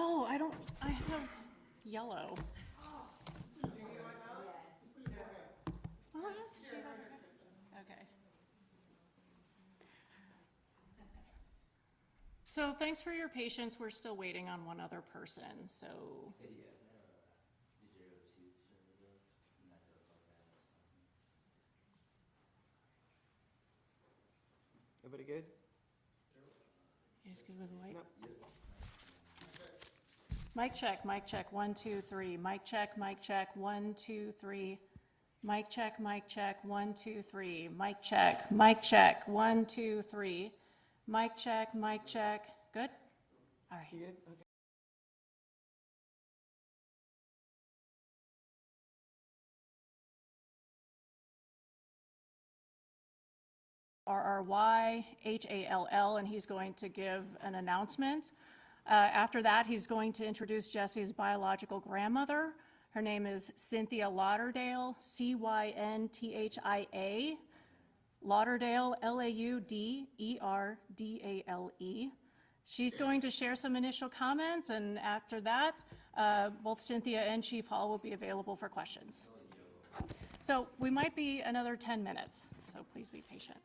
Oh, I have yellow. Oh, yeah? Okay. So thanks for your patience. We're still waiting on one other person, so. Everybody good? You guys good with the light? Nope. Mic check, 1, 2, 3. Mic check, 1, 2, 3. Mic check, 1, 2, 3. Mic check, 1, 2, 3. Mic check, Good? All right. You good? Okay. RRYHALL, and he's going to give an announcement. After that, he's going to introduce Jesse's biological grandmother. Her name is Cynthia Lauderdale, Cynthia. Lauderdale, Lauderdale. She's going to share some initial comments, and after that, both Cynthia and Chief Hall will be available for questions. So we might be another 10 minutes, so please be patient.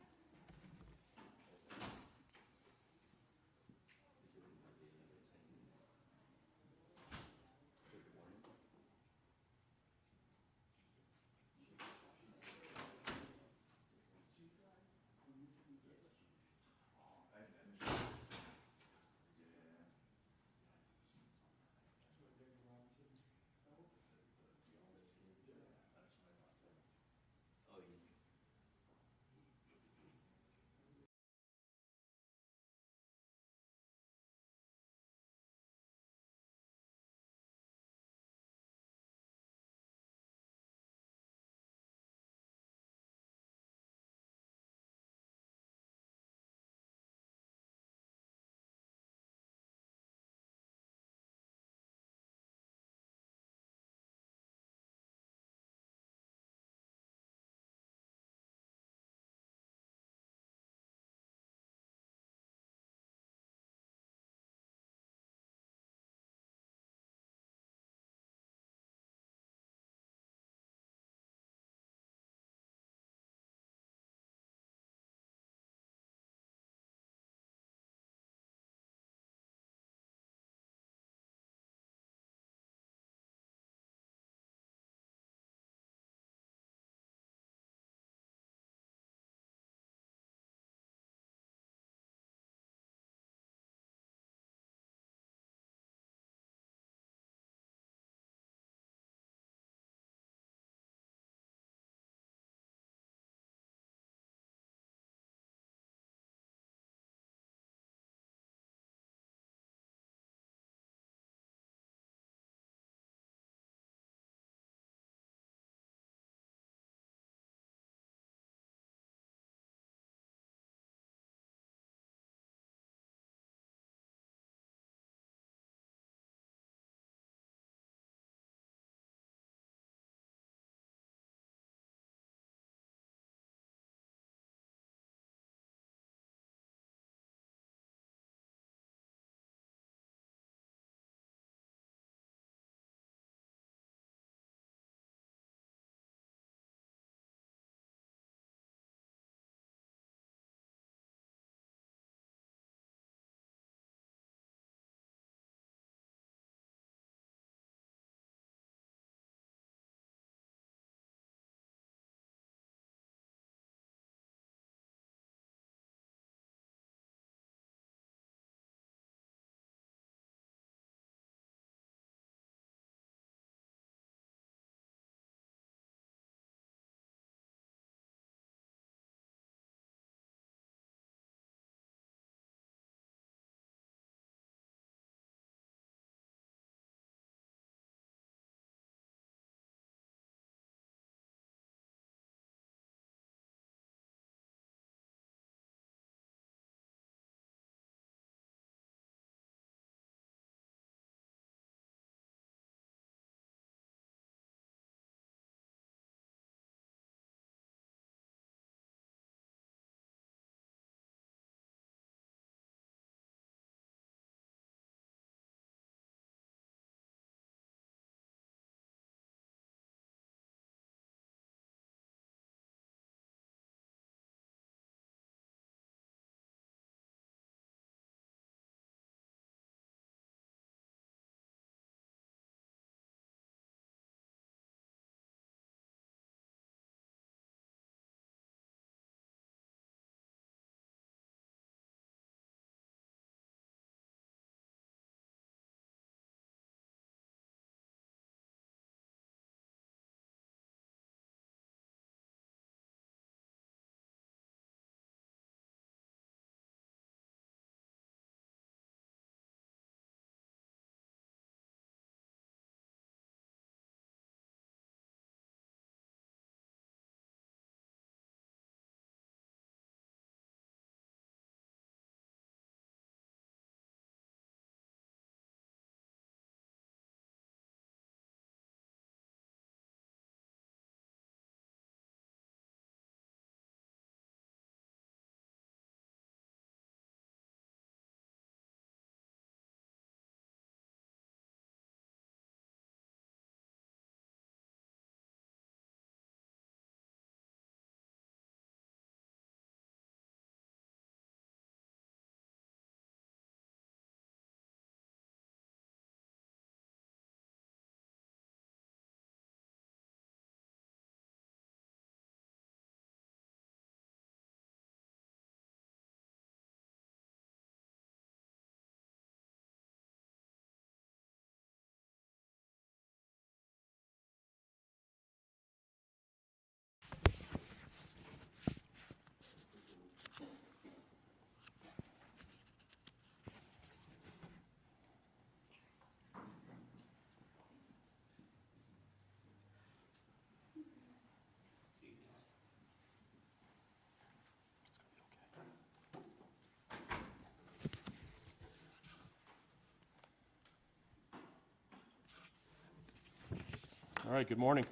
All right, good morning.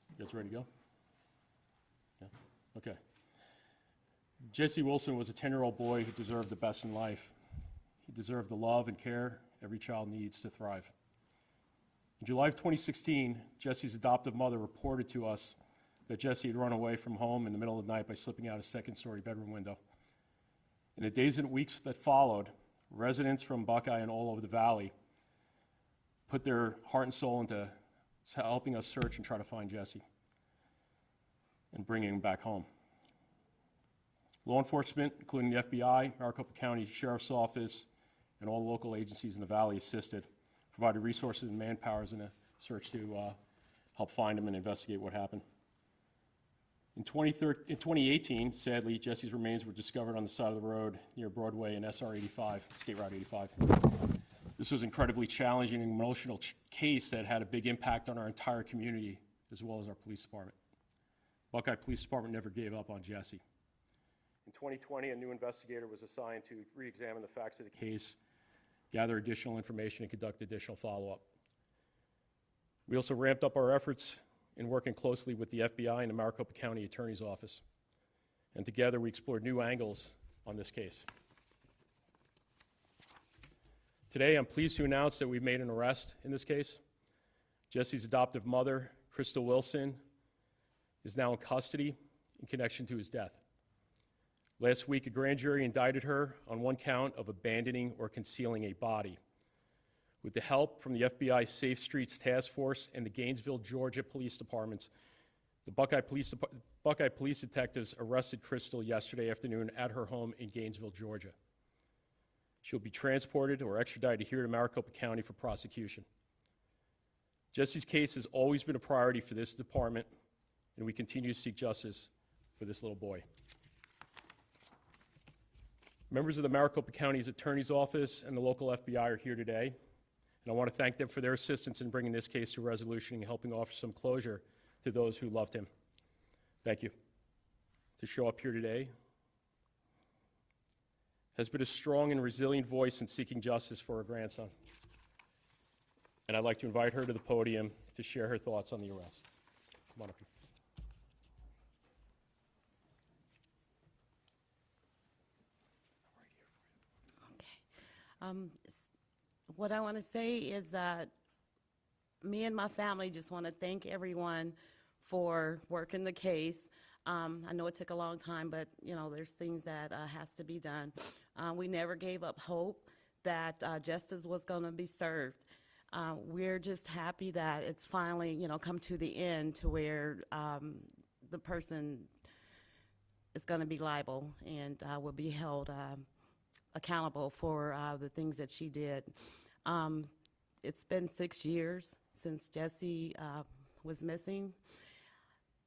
You guys ready to go? Yeah, okay. Jesse Wilson was a 10-year-old boy who deserved the best in life. He deserved the love and care every child needs to thrive. In July of 2016, Jesse's adoptive mother reported to us that Jesse had run away from home in the middle of the night by slipping out a second-story bedroom window. In the days and weeks that followed, residents from Buckeye and all over the valley put their heart and soul into helping us search and try to find Jesse and bringing him back home. Law enforcement, including the FBI, Maricopa County Sheriff's Office, and all local agencies in the valley assisted, provided resources and manpowers in a search to help find him and investigate what happened. In 2018, sadly, Jesse's remains were discovered on the side of the road near Broadway and SR 85, State Route 85. This was an incredibly challenging and emotional case that had a big impact on our entire community as well as our police department. Buckeye Police Department never gave up on Jesse. In 2020, a new investigator was assigned to re-examine the facts of the case, gather additional information, and conduct additional follow-up. We also ramped up our efforts in working closely with the FBI and the Maricopa County Attorney's Office. And together we explored new angles on this case. Today I'm pleased to announce that we've made an arrest in this case. Jesse's adoptive mother, Crystal Wilson, is now in custody in connection to his death. Last week, a grand jury indicted her on one count of abandoning or concealing a body. With the help from the FBI Safe Streets Task Force and the Gainesville, Georgia Police Departments, the Buckeye Police detectives arrested Crystal yesterday afternoon at her home in Gainesville, Georgia. She'll be transported or extradited here to Maricopa County for prosecution. Jesse's case has always been a priority for this department, and we continue to seek justice for this little boy. Members of the Maricopa County's Attorney's Office and the local FBI are here today, and I want to thank them for their assistance in bringing this case to resolution and helping offer some closure to those who loved him. Thank you. To show up here today has been a strong and resilient voice in seeking justice for her grandson. And I'd like to invite her to the podium to share her thoughts on the arrest. Come on up here. What I want to say is that me and my family just want to thank everyone for working the case. I know it took a long time, but there's things that has to be done. We never gave up hope that justice was going to be served. We're just happy that it's finally come to the end to where the person is going to be liable and will be held accountable for the things that she did. It's been 6 years since Jesse was missing.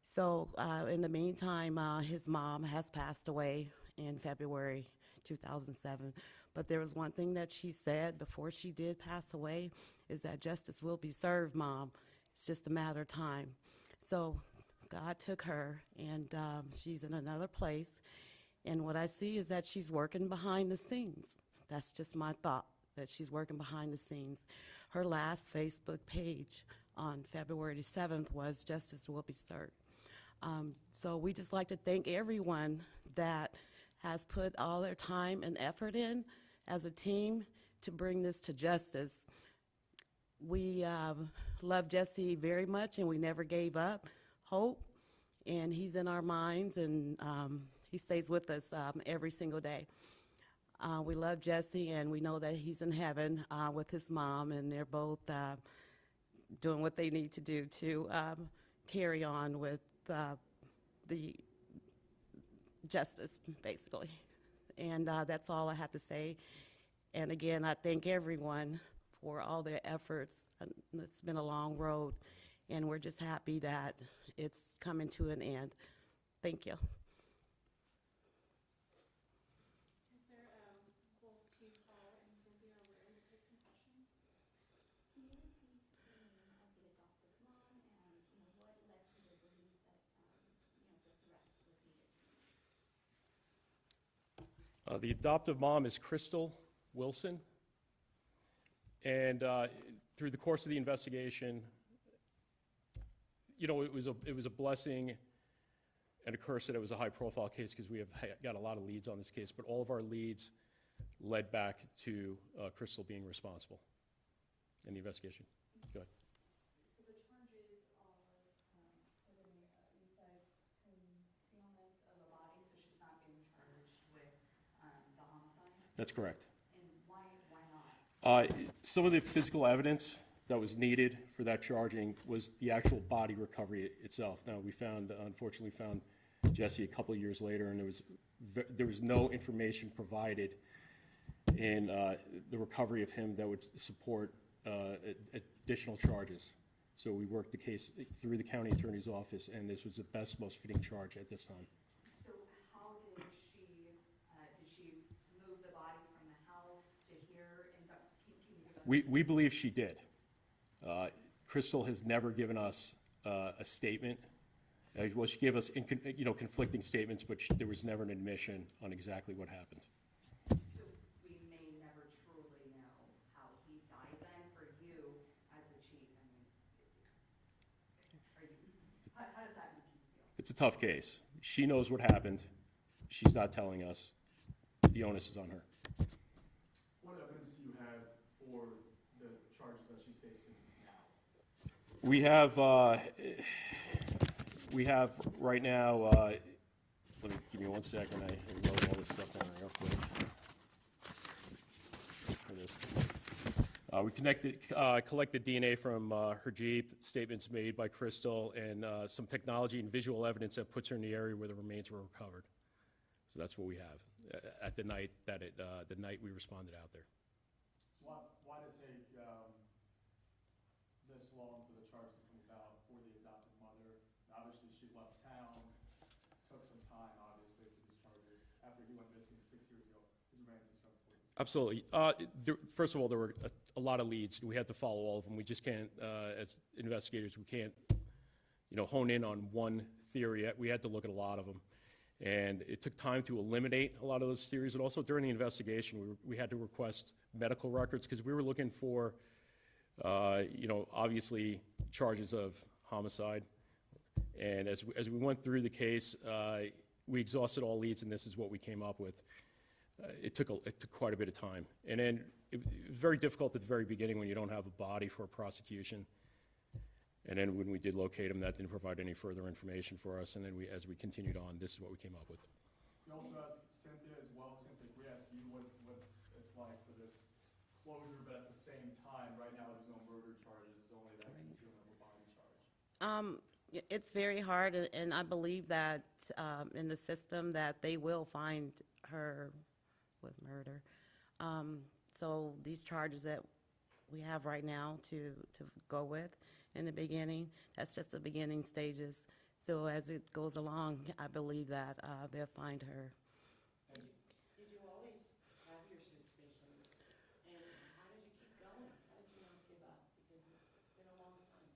So in the meantime, his mom has passed away in February 2007. But there was one thing that she said before she did pass away, is that justice will be served, Mom. It's just a matter of time. So God took her, and she's in another place. And what I see is that she's working behind the scenes. That's just my thought, that she's working behind the scenes. Her last Facebook page on February 7th was "Justice will be served." So we just like to thank everyone that has put all their time and effort in as a team to bring this to justice. We love Jesse very much, and we never gave up hope. And he's in our minds, and he stays with us every single day. We love Jesse, and we know that he's in heaven with his mom, and they're both doing what they need to do to carry on with the justice, basically. And that's all I have to say. And again, I thank everyone for all their efforts. It's been a long road, and we're just happy that it's coming to an end. Thank you. Is there both Chief Paul and Sylvia are willing to take some questions? Can you repeat the name of the adoptive mom and what led you to believe that this arrest was needed? The adoptive mom is Crystal Wilson. And through the course of the investigation, you know, it was a blessing and a curse that it was a high-profile case because we have got a lot of leads on this case, but all of our leads led back to Crystal being responsible in the investigation. Go ahead. So the charges are, you said concealment of a body, so she's not being charged with the homicide? That's correct. And why not? Some of the physical evidence that was needed for that charging was the actual body recovery itself. Now, we unfortunately found Jesse a couple of years later, and there was no information provided in the recovery of him that would support additional charges. So we worked the case through the county attorney's office, and this was the best, most fitting charge at this time. So how did she move the body from the house to here? And can you give us? We believe she did. Crystal has never given us a statement. Well, she gave us conflicting statements, but there was never an admission on exactly what happened. So we may never truly know how he died then for you as the chief. I mean, how does that make you feel? It's a tough case. She knows what happened. She's not telling us. The onus is on her. What evidence do you have for the charges that she's facing now? We have right now, give me 1 second, I wrote all this stuff down real quick. Here it is. We collected DNA from her Jeep, statements made by Crystal, and some technology and visual evidence that puts her in the area where the remains were recovered. So that's what we have at the night the night we responded out there. So why did it take this long for the charges to come about for the adoptive mother? Obviously, she left town, took some time, obviously, for these charges. After he went missing 6 years ago, his remains discovered 4 years. Absolutely. First of all, there were a lot of leads. We had to follow all of them. We just can't, as investigators, we can't, hone in on one theory. We had to look at a lot of them. And it took time to eliminate a lot of those theories. And also during the investigation, we had to request medical records because we were looking for, obviously charges of homicide. And as we went through the case, we exhausted all leads, and this is what we came up with. It took quite a bit of time. And then it was very difficult at the very beginning when you don't have a body for a prosecution. And then when we did locate him, that didn't provide any further information for us. And then as we continued on, this is what we came up with. We also asked Cynthia as well. Cynthia, we asked you what it's like for this closure, but at the same time, right now there's no murder charges, there's only that concealment of a body charge. It's very hard, and I believe that in the system that they will find her with murder. So these charges that we have right now to go with in the beginning, that's just the beginning stages. So as it goes along, I believe that they'll find her. Did you always have your suspicions? And how did you keep going? How did you not give up? Because it's been a long time.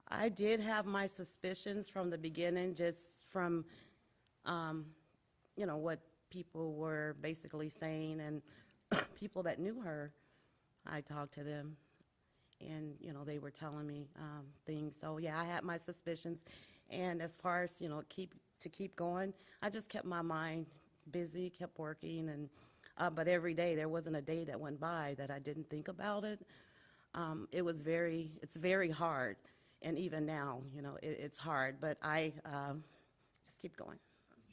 I did have my suspicions from the beginning, just from, what people were basically saying, and people that knew her, I talked to them, and, they were telling me things. So, yeah, I had my suspicions. And as far as, keep going, I just kept my mind busy, kept working, and but every day, there wasn't a day that went by that I didn't think about it. It's very hard. And even now, it's hard, but I just keep going.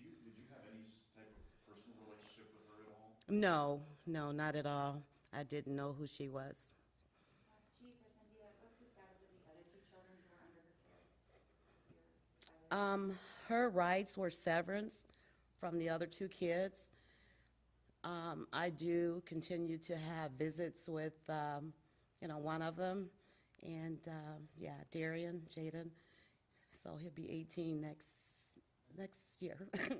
Did you have any type of personal relationship with her at all? No, not at all. I didn't know who she was. Chief or Cynthia, what's the status of the other 2 children who were under her care? Her rights were severance from the other 2 kids. I do continue to have visits with, one of them. And, Darian, Jaden, so he'll be 18 next year,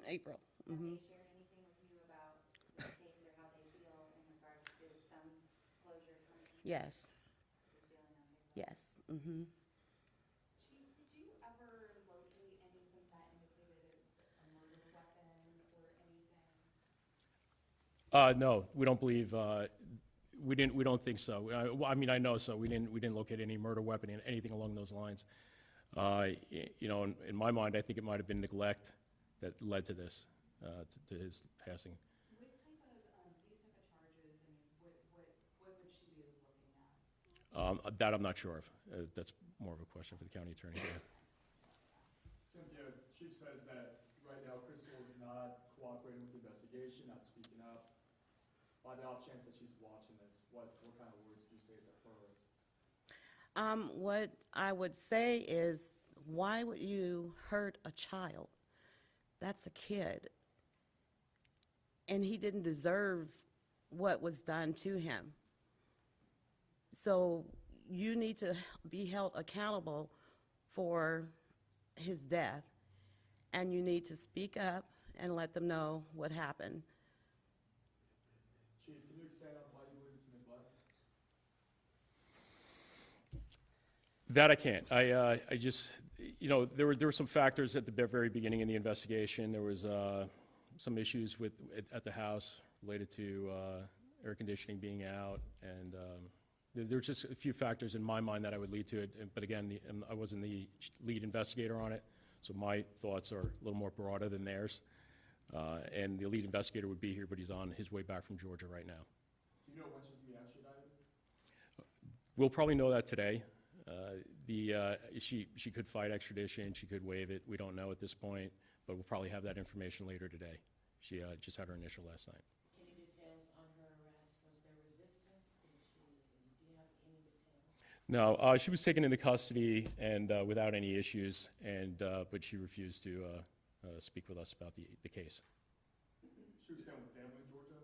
April. Have they shared anything with you about the case or how they feel in regards to some closure coming? Yes, You're feeling okay? yes, mm-hmm. Chief, did you ever locate anything that indicated a murder weapon or anything? No, we don't believe, We don't think so. Well, I mean, I know so. We didn't locate any murder weapon and anything along those lines. You know, in my mind, I think it might have been neglect that led to this, to his passing. What type of, these type of charges, I mean, what would she be looking at? That I'm not sure of. That's more of a question for the county attorney. Yeah. Cynthia, Chief says that right now Crystal is not cooperating with the investigation, not speaking up. By the off chance that she's watching this, what kind of words would you say to her? What I would say is, why would you hurt a child? That's a kid. And he didn't deserve what was done to him. So you need to be held accountable for his death, and you need to speak up and let them know what happened. Chief, can you expand on why you believe it's neglect? That I can't. I just, you know, there were some factors at the very beginning in the investigation. There was some issues at the house related to air conditioning being out, and there were just a few factors in my mind that I would lead to it. But again, I wasn't the lead investigator on it, so my thoughts are a little more broader than theirs. And the lead investigator would be here, but he's on his way back from Georgia right now. Do you know when she's gonna be extradited? We'll probably know that today. She could fight extradition, she could waive it. We don't know at this point, but we'll probably have that information later today. She just had her initial last night. Any details on her arrest? Was there resistance? Do you have any details? No, she was taken into custody and without any issues, and but she refused to speak with us about the case. She was staying with family in Georgia?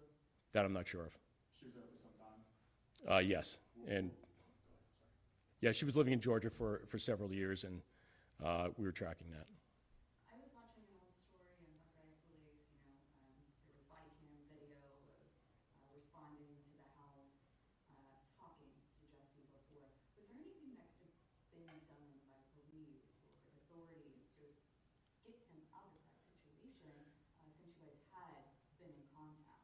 That I'm not sure of. She was there for some time? Yes, and yeah, she was living in Georgia for several years, and we were tracking that. I was watching an old story in Buckeye Police, you know, there was body cam video of responding to the house, talking to Jesse before. Was there anything that could have been done by police or authorities to get him out of that situation, since you guys had been in contact?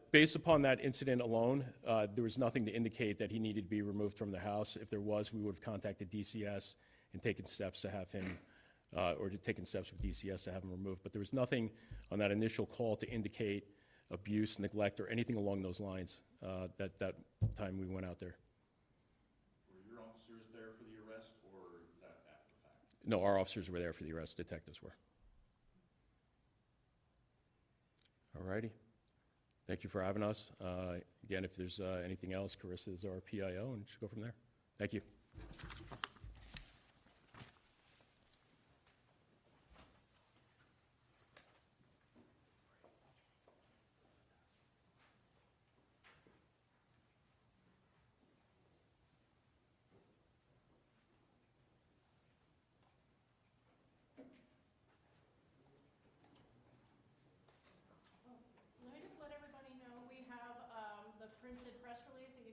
Based upon that incident alone, there was nothing to indicate that he needed to be removed from the house. If there was, we would have contacted DCS and taken steps to have him, or taken steps with DCS to have him removed. But there was nothing on that initial call to indicate abuse, neglect, or anything along those lines that time we went out there. Were your officers there for the arrest, or is that after the fact? No, our officers were there for the arrest. Detectives were. All righty. Thank you for having us. Again, if there's anything else, Carissa is our PIO, and she'll go from there. Thank you. Let me just let everybody know, we have the printed press release in